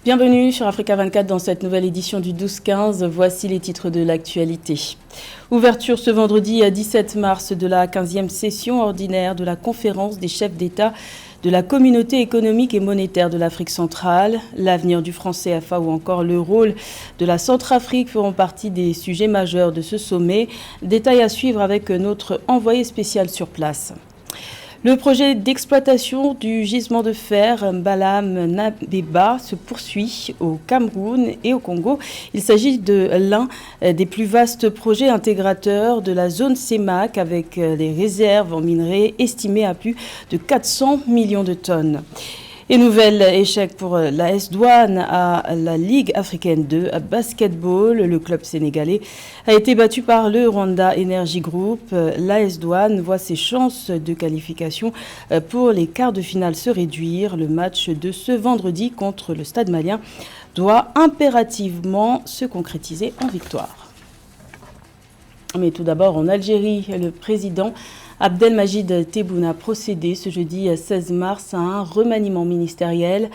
Bienvenue sur Africa 24 dans cette nouvelle édition du 12-15. Voici les titres de l'actualité. Ouverture ce vendredi à 17 mars de la 15e session ordinaire de la conférence des chefs d'État de la communauté économique et monétaire de l'Afrique centrale. L'avenir du franc CFA ou encore le rôle de la Centrafrique feront partie des sujets majeurs de ce sommet. Détails à suivre avec notre envoyé spécial sur place. Le projet d'exploitation du gisement de fer Mbalam Nabeba se poursuit au Cameroun et au Congo. Il s'agit de l'un des plus vastes projets intégrateurs de la zone CEMAC avec des réserves en minerais estimées à plus de 400 millions de tonnes. Et nouvel échec pour l'AS Douane à la Ligue africaine de basketball. Le club sénégalais a été battu par le Rwanda Energy Group. L'AS Douane voit ses chances de qualification pour les quarts de finale se réduire. Le match de ce vendredi contre le Stade Malien doit impérativement se concrétiser en victoire. Mais tout d'abord, en Algérie, le président Abdelmajid Tebboune a procédé ce jeudi 16 mars à un remaniement ministériel.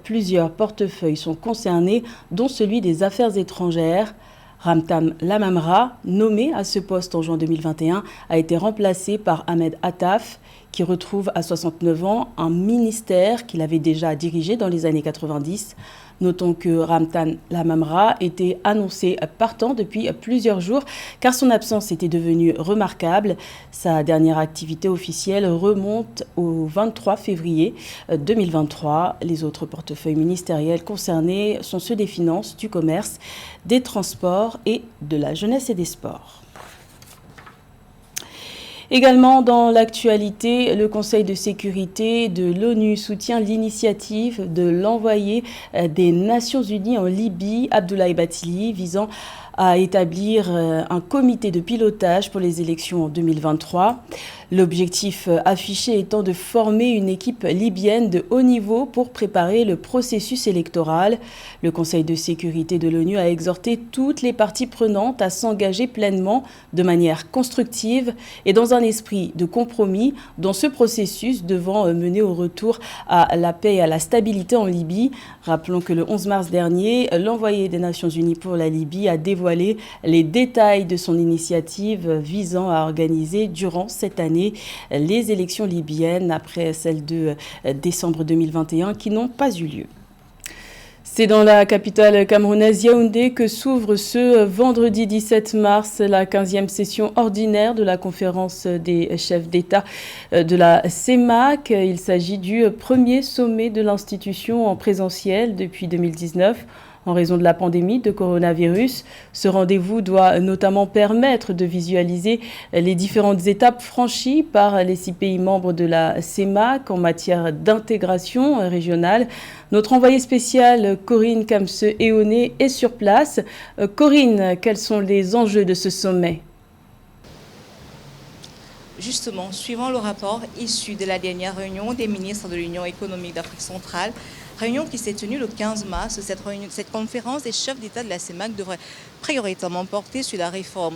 Plusieurs portefeuilles sont concernés, dont celui des Affaires étrangères. Ramtan Lamamra, nommé à ce poste en juin 2021, a été remplacé par Ahmed Attaf, qui retrouve à 69 ans un ministère qu'il avait déjà dirigé dans les années 90. Notons que Ramtan Lamamra était annoncé partant depuis plusieurs jours car son absence était devenue remarquable. Sa dernière activité officielle remonte au 23 février 2023. Les autres portefeuilles ministériels concernés sont ceux des finances, du commerce, des transports et de la jeunesse et des sports. Également dans l'actualité, le Conseil de sécurité de l'ONU soutient l'initiative de l'envoyé des Nations Unies en Libye, Abdoulaye Bathily, visant à établir un comité de pilotage pour les élections en 2023. L'objectif affiché étant de former une équipe libyenne de haut niveau pour préparer le processus électoral. Le Conseil de sécurité de l'ONU a exhorté toutes les parties prenantes à s'engager pleinement de manière constructive et dans un esprit de compromis dans ce processus devant mener au retour à la paix et à la stabilité en Libye. Rappelons que le 11 mars dernier, l'envoyé des Nations Unies pour la Libye a dévoilé les détails de son initiative visant à organiser durant cette année les élections libyennes après celles de décembre 2021 qui n'ont pas eu lieu. C'est dans la capitale camerounaise Yaoundé que s'ouvre ce vendredi 17 mars la 15e session ordinaire de la conférence des chefs d'État de la CEMAC. Il s'agit du premier sommet de l'institution en présentiel depuis 2019. En raison de la pandémie de coronavirus, ce rendez-vous doit notamment permettre de visualiser les différentes étapes franchies par les 6 pays membres de la CEMAC en matière d'intégration régionale. Notre envoyée spéciale Corinne Kamse-Eoné est sur place. Corinne, quels sont les enjeux de ce sommet ? Justement, suivant le rapport issu de la dernière réunion des ministres de l'Union économique d'Afrique centrale, réunion qui s'est tenue le 15 mars, cette conférence des chefs d'État de la CEMAC devrait prioritairement porter sur les réformes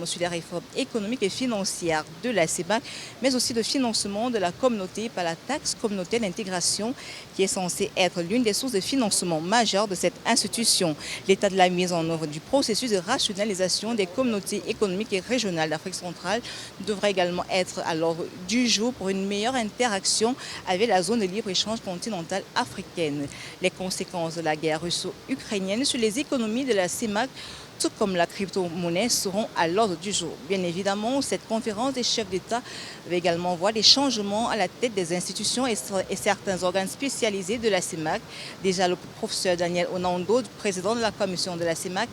économiques et financières de la CEMAC, mais aussi le financement de la communauté par la taxe communautaire d'intégration, qui est censée être l'une des sources de financement majeures de cette institution. L'état de la mise en œuvre du processus de rationalisation des communautés économiques et régionales d'Afrique centrale devrait également être à l'ordre du jour pour une meilleure interaction avec la zone de libre-échange continentale africaine. Les conséquences de la guerre russo-ukrainienne sur les économies de la CEMAC, tout comme la crypto-monnaie, seront à l'ordre du jour. Bien évidemment, cette conférence des chefs d'État va également voir des changements à la tête des institutions et certains organes spécialisés de la CEMAC. Déjà, le professeur Daniel Onando, président de la commission de la CEMAC,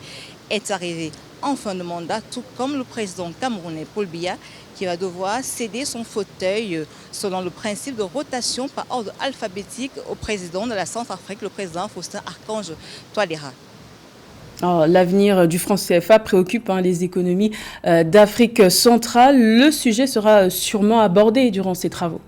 est arrivé en fin de mandat, tout comme le président camerounais Paul Biya, qui va devoir céder son fauteuil selon le principe de rotation par ordre alphabétique au président de la Centrafrique, le président Faustin Archange Touadéra. L'avenir du franc CFA préoccupe les économies d'Afrique centrale. Le sujet sera sûrement abordé durant ces travaux.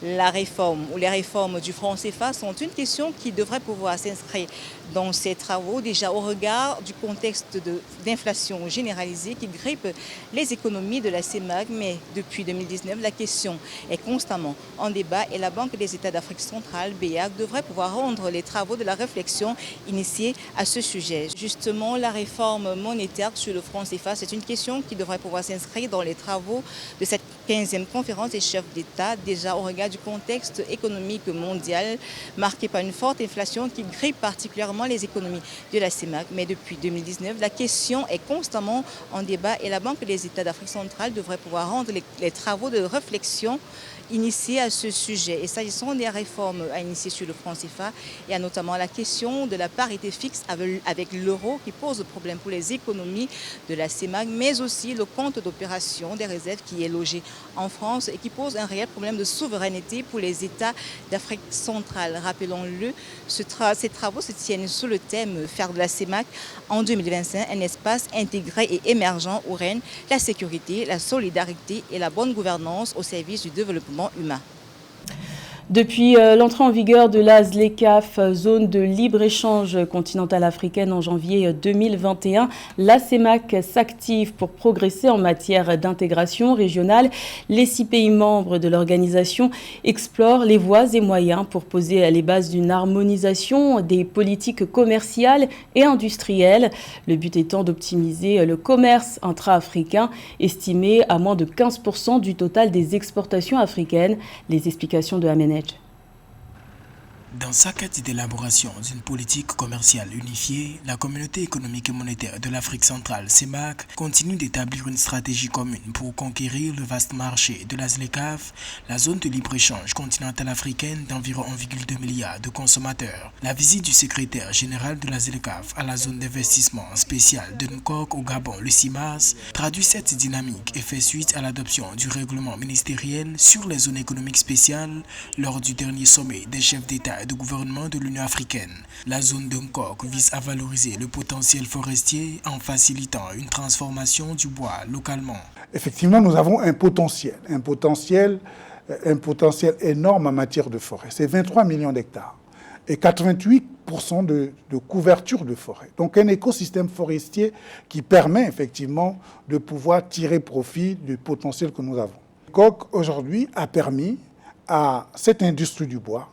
la réforme ou les réformes du franc CFA sont une question qui devrait pouvoir s'inscrire dans ces travaux, déjà au regard du contexte d'inflation généralisée qui grippe les économies de la CEMAC. Mais depuis 2019, la question est constamment en débat et la Banque des États d'Afrique centrale, BEAC, devrait pouvoir rendre les travaux de la réflexion initiée à ce sujet. Justement, la réforme monétaire sur le franc CFA, c'est une question qui devrait pouvoir s'inscrire dans les travaux de cette 15e conférence des chefs d'État, déjà au regard du contexte économique mondial marqué par une forte inflation qui grippe particulièrement les économies de la CEMAC. Mais depuis 2019, la question est constamment en débat et la Banque des États d'Afrique centrale devrait pouvoir rendre les travaux de réflexion initiés à ce sujet. Et s'agissant des réformes à initier sur le franc CFA, il y a notamment la question de la parité fixe avec l'euro qui pose problème pour les économies de la CEMAC, mais aussi le compte d'opération des réserves qui est logé en France et qui pose un réel problème de souveraineté pour les États d'Afrique centrale. Rappelons-le, ces travaux se tiennent sous le thème « Faire de la CEMAC en 2025 un espace intégré et émergent où règne la sécurité, la solidarité et la bonne gouvernance au service du développement humain ». Depuis l'entrée en vigueur de la ZLECAf, zone de libre-échange continentale africaine en janvier 2021, la CEMAC s'active pour progresser en matière d'intégration régionale. Les 6 pays membres de l'organisation explorent les voies et moyens pour poser les bases d'une harmonisation des politiques commerciales et industrielles. Le but étant d'optimiser le commerce intra-africain, estimé à moins de 15% du total des exportations africaines. Les explications de Ahmed. Dans sa quête d'élaboration d'une politique commerciale unifiée, la communauté économique et monétaire de l'Afrique centrale, CEMAC, continue d'établir une stratégie commune pour conquérir le vaste marché de la ZLECAf, la zone de libre-échange continentale africaine d'environ 1,2 milliard de consommateurs. La visite du secrétaire général de la ZLECAf à la zone d'investissement spéciale de Nkok au Gabon le 6 mars traduit cette dynamique et fait suite à l'adoption du règlement ministériel sur les zones économiques spéciales lors du dernier sommet des chefs d'État de gouvernement de l'Union africaine. La zone de Nkok vise à valoriser le potentiel forestier en facilitant une transformation du bois localement. Effectivement, nous avons un potentiel énorme en matière de forêt. C'est 23 millions d'hectares et 88% de couverture de forêt. Donc un écosystème forestier qui permet effectivement de pouvoir tirer profit du potentiel que nous avons. Nkok aujourd'hui a permis à cette industrie du bois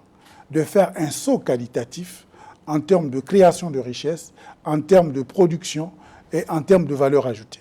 de faire un saut qualitatif en termes de création de richesses, en termes de production et en termes de valeur ajoutée.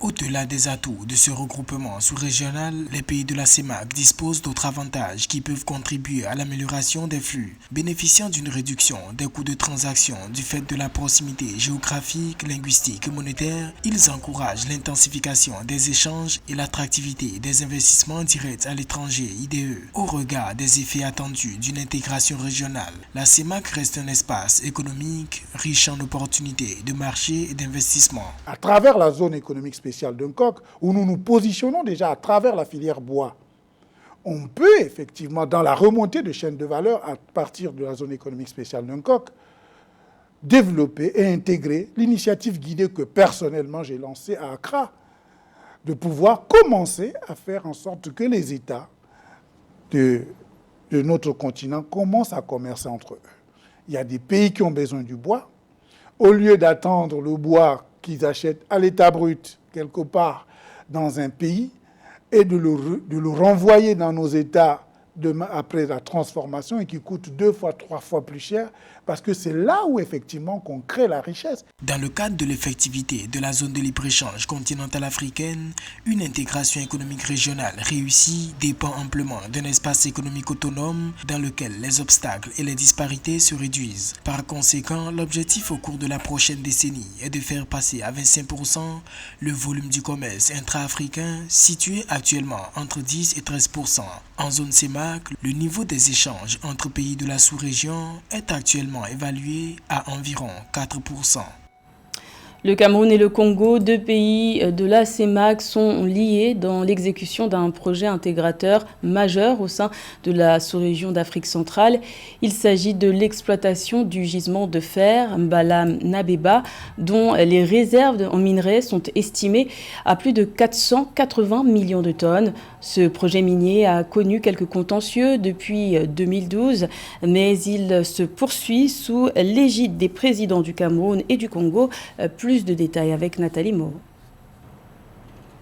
Au-delà des atouts de ce regroupement sous-régional, les pays de la CEMAC disposent d'autres avantages qui peuvent contribuer à l'amélioration des flux. Bénéficiant d'une réduction des coûts de transaction du fait de la proximité géographique, linguistique et monétaire, ils encouragent l'intensification des échanges et l'attractivité des investissements directs à l'étranger, IDE. Au regard des effets attendus d'une intégration régionale, la CEMAC reste un espace économique riche en opportunités de marché et d'investissement. À travers la zone économique spéciale de Nkok, où nous nous positionnons déjà à travers la filière bois, on peut effectivement, dans la remontée de chaîne de valeur à partir de la zone économique spéciale de Nkok, développer et intégrer l'initiative guidée que personnellement j'ai lancée à Accra, de pouvoir commencer à faire en sorte que les États de notre continent commencent à commercer entre eux. Il y a des pays qui ont besoin du bois. Au lieu d'attendre le bois qu'ils achètent à l'état brut, quelque part dans un pays, et de le renvoyer dans nos États après la transformation et qui coûte 2 fois, 3 fois plus cher, parce que c'est là où effectivement qu'on crée la richesse. Dans le cadre de l'effectivité de la zone de libre-échange continentale africaine, une intégration économique régionale réussie dépend amplement d'un espace économique autonome dans lequel les obstacles et les disparités se réduisent. Par conséquent, l'objectif au cours de la prochaine décennie est de faire passer à 25% le volume du commerce intra-africain situé actuellement entre 10 et 13%. En zone CEMAC, le niveau des échanges entre pays de la sous-région est actuellement évalué à environ 4%. Le Cameroun et le Congo, deux pays de la CEMAC, sont liés dans l'exécution d'un projet intégrateur majeur au sein de la sous-région d'Afrique centrale. Il s'agit de l'exploitation du gisement de fer Mbalam-Nabeba, dont les réserves en minerais sont estimées à plus de 480 millions de tonnes. Ce projet minier a connu quelques contentieux depuis 2012, mais il se poursuit sous l'égide des présidents du Cameroun et du Congo. Plus de détails avec Nathalie Moreau.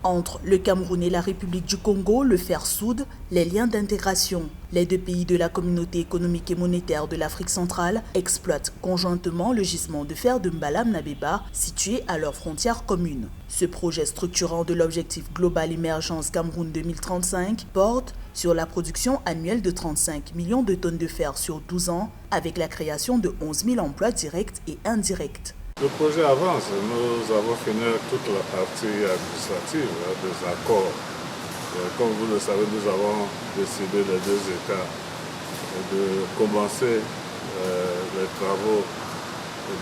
Entre le Cameroun et la République du Congo, le fer soude les liens d'intégration. Les deux pays de la communauté économique et monétaire de l'Afrique centrale exploitent conjointement le gisement de fer de Mbalam-Nabeba, situé à leur frontière commune. Ce projet structurant de l'objectif global émergence Cameroun 2035 porte sur la production annuelle de 35 millions de tonnes de fer sur 12 ans, avec la création de 11 000 emplois directs et indirects. Le projet avance. Nous avons fini toute la partie administrative des accords. Comme vous le savez, nous avons décidé, les deux États, de commencer les travaux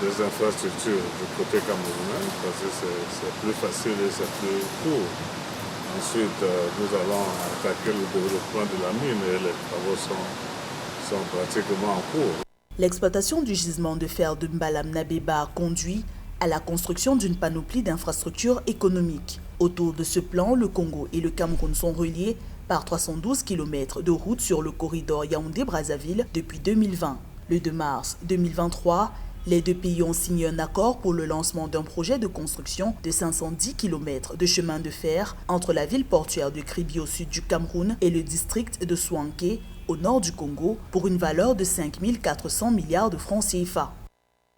des infrastructures du côté camerounais, parce que c'est plus facile et c'est plus court. Ensuite, nous allons attaquer le développement de la mine et les travaux sont pratiquement en cours. L'exploitation du gisement de fer de Mbalam-Nabeba conduit à la construction d'une panoplie d'infrastructures économiques. Autour de ce plan, le Congo et le Cameroun sont reliés par 312 km de route sur le corridor Yaoundé-Brazzaville depuis 2020. Le 2 mars 2023, les deux pays ont signé un accord pour le lancement d'un projet de construction de 510 km de chemin de fer entre la ville portuaire de Kribi au sud du Cameroun et le district de Soanké au nord du Congo pour une valeur de 5 400 milliards de francs CFA.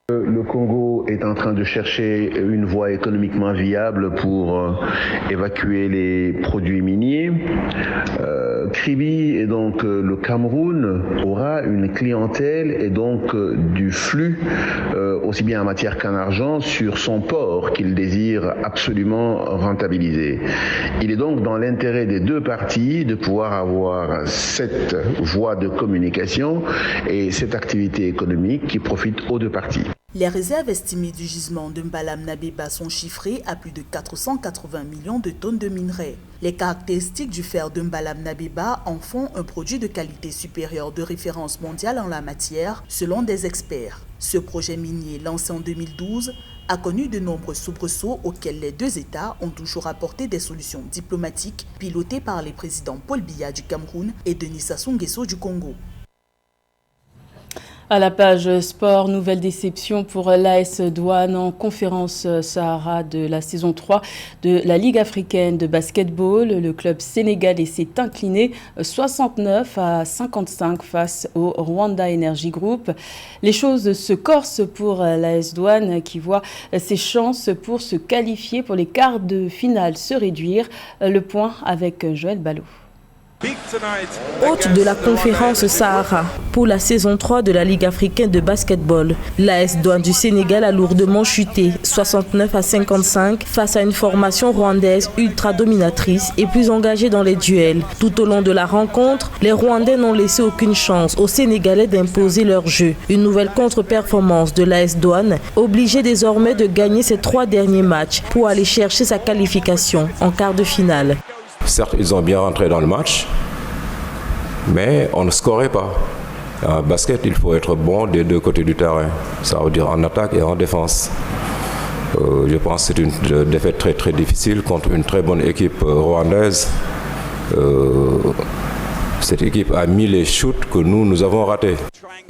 Le Congo est en train de chercher une voie économiquement viable pour évacuer les produits miniers. Kribi et donc le Cameroun aura une clientèle et donc du flux aussi bien en matière qu'en argent sur son port qu'il désire absolument rentabiliser. Il est donc dans l'intérêt des deux parties de pouvoir avoir cette voie de communication et cette activité économique qui profite aux deux parties. Les réserves estimées du gisement de Mbalam-Nabeba sont chiffrées à plus de 480 millions de tonnes de minerais. Les caractéristiques du fer de Mbalam-Nabeba en font un produit de qualité supérieure de référence mondiale en la matière, selon des experts. Ce projet minier, lancé en 2012, a connu de nombreux soubresauts auxquels les deux États ont toujours apporté des solutions diplomatiques, pilotées par les présidents Paul Biya du Cameroun et Denis Sassou Nguesso du Congo. À la page sport, nouvelle déception pour l'AS Douane en conférence Sahara de la saison 3 de la Ligue africaine de basketball. Le club sénégalais s'est incliné 69-55 face au Rwanda Energy Group. Les choses se corsent pour l'AS Douane qui voit ses chances pour se qualifier pour les quarts de finale se réduire. Le point avec Joël Ballot. Hôte de la conférence Sahara pour la saison 3 de la Ligue africaine de basketball, l'AS Douane du Sénégal a lourdement chuté 69-55 face à une formation rwandaise ultra dominatrice et plus engagée dans les duels. Tout au long de la rencontre, les Rwandais n'ont laissé aucune chance aux Sénégalais d'imposer leur jeu. Une nouvelle contre-performance de l'AS Douane, obligée désormais de gagner ses 3 derniers matchs pour aller chercher sa qualification en quart de finale. Certes, ils ont bien rentré dans le match, mais on ne scorait pas. En basket, il faut être bon des deux côtés du terrain. Ça veut dire en attaque et en défense. Je pense que c'est une défaite très très difficile contre une très bonne équipe rwandaise. Cette équipe a mis les shoots que nous avons ratés.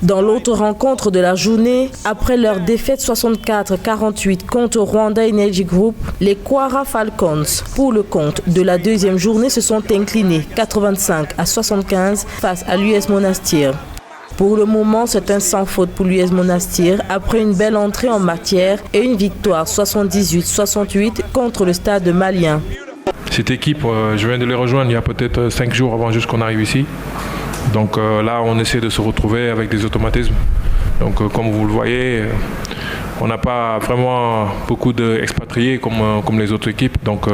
Dans l'autre rencontre de la journée, après leur défaite 64-48 contre Rwanda Energy Group, les Kwara Falcons, pour le compte de la deuxième journée, se sont inclinés 85-75 face à l'US Monastir. Pour le moment, c'est un sans faute pour l'US Monastir après une belle entrée en matière et une victoire 78-68 contre le Stade malien. Cette équipe, je viens de les rejoindre il y a peut-être 5 jours avant juste qu'on arrive ici. Donc là, on essaie de se retrouver avec des automatismes. Donc comme vous le voyez, on n'a pas vraiment beaucoup d'expatriés comme les autres équipes. Donc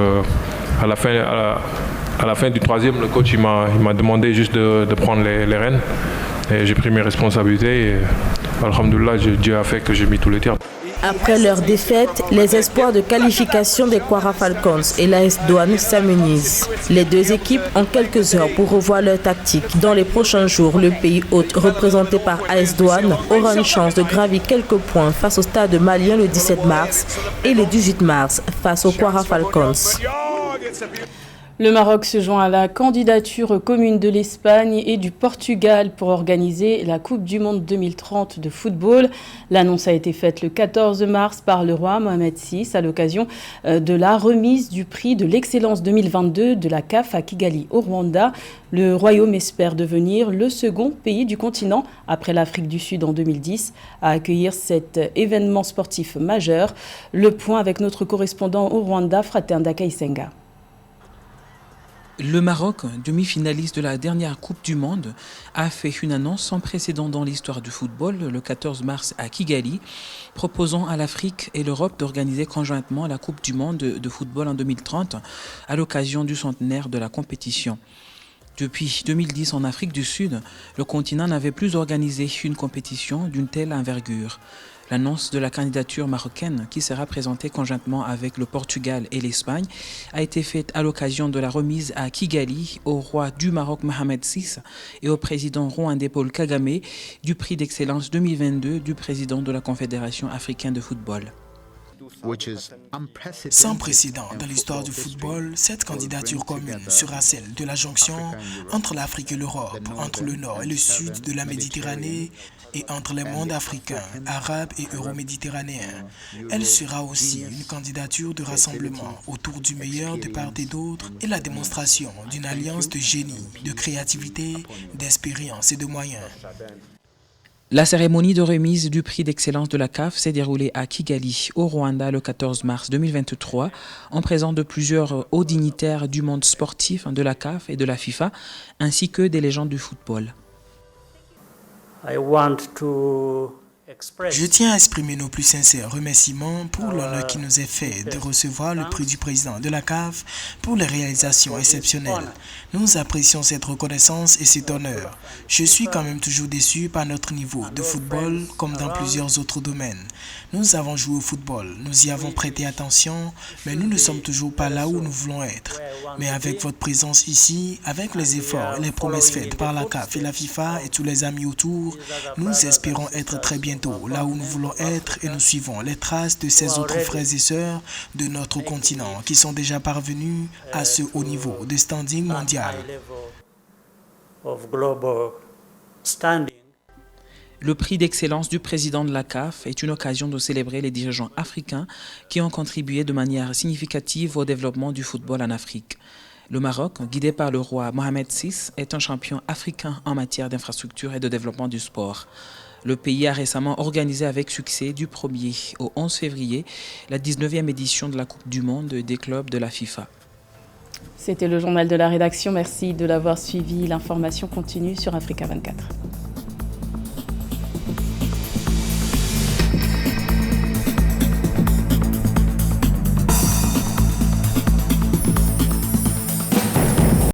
à la fin du troisième, le coach il m'a demandé juste de prendre les rênes. Et j'ai pris mes responsabilités. Et, alhamdoulilah, Dieu a fait que j'ai mis tous les tirs. Après leur défaite, les espoirs de qualification des Kwara Falcons et l'AS Douanes s'amenuisent. Les deux équipes ont quelques heures pour revoir leur tactique. Dans les prochains jours, le pays hôte, représenté par AS Douanes, aura une chance de gravir quelques points face au stade malien le 17 mars et le 18 mars face aux Kwara Falcons. Le Maroc se joint à la candidature commune de l'Espagne et du Portugal pour organiser la Coupe du Monde 2030 de football. L'annonce a été faite le 14 mars par le roi Mohamed VI à l'occasion de la remise du prix de l'excellence 2022 de la CAF à Kigali au Rwanda. Le royaume espère devenir le second pays du continent, après l'Afrique du Sud en 2010, à accueillir cet événement sportif majeur. Le point avec notre correspondant au Rwanda, Fratenda Kaisenga. Le Maroc, demi-finaliste de la dernière Coupe du Monde, a fait une annonce sans précédent dans l'histoire du football le 14 mars à Kigali, proposant à l'Afrique et l'Europe d'organiser conjointement la Coupe du Monde de football en 2030 à l'occasion du centenaire de la compétition. Depuis 2010 en Afrique du Sud, le continent n'avait plus organisé une compétition d'une telle envergure. L'annonce de la candidature marocaine, qui sera présentée conjointement avec le Portugal et l'Espagne, a été faite à l'occasion de la remise à Kigali au roi du Maroc Mohamed VI et au président rwandais Paul Kagame du prix d'excellence 2022 du président de la Confédération africaine de football. Sans précédent dans l'histoire du football, cette candidature commune sera celle de la jonction entre l'Afrique et l'Europe, entre le nord et le sud de la Méditerranée et entre les mondes africains, arabes et euro-méditerranéens. Elle sera aussi une candidature de rassemblement autour du meilleur de part et d'autre et la démonstration d'une alliance de génie, de créativité, d'expérience et de moyens. La cérémonie de remise du prix d'excellence de la CAF s'est déroulée à Kigali, au Rwanda, le 14 mars 2023, en présence de plusieurs hauts dignitaires du monde sportif de la CAF et de la FIFA, ainsi que des légendes du football. Je tiens à exprimer nos plus sincères remerciements pour l'honneur qui nous est fait de recevoir le prix du président de la CAF pour les réalisations exceptionnelles. Nous apprécions cette reconnaissance et cet honneur. Je suis quand même toujours déçu par notre niveau de football comme dans plusieurs autres domaines. Nous avons joué au football, nous y avons prêté attention, mais nous ne sommes toujours pas là où nous voulons être. Mais avec votre présence ici, avec les efforts et les promesses faites par la CAF et la FIFA et tous les amis autour, nous espérons être très bientôt là où nous voulons être et nous suivons les traces de ces autres frères et sœurs de notre continent qui sont déjà parvenus à ce haut niveau de standing mondial. Le prix d'excellence du président de la CAF est une occasion de célébrer les dirigeants africains qui ont contribué de manière significative au développement du football en Afrique. Le Maroc, guidé par le roi Mohamed VI, est un champion africain en matière d'infrastructure et de développement du sport. Le pays a récemment organisé avec succès du 1er au 11 février la 19e édition de la Coupe du Monde des clubs de la FIFA. C'était le journal de la rédaction. Merci de l'avoir suivi. L'information continue sur Africa 24.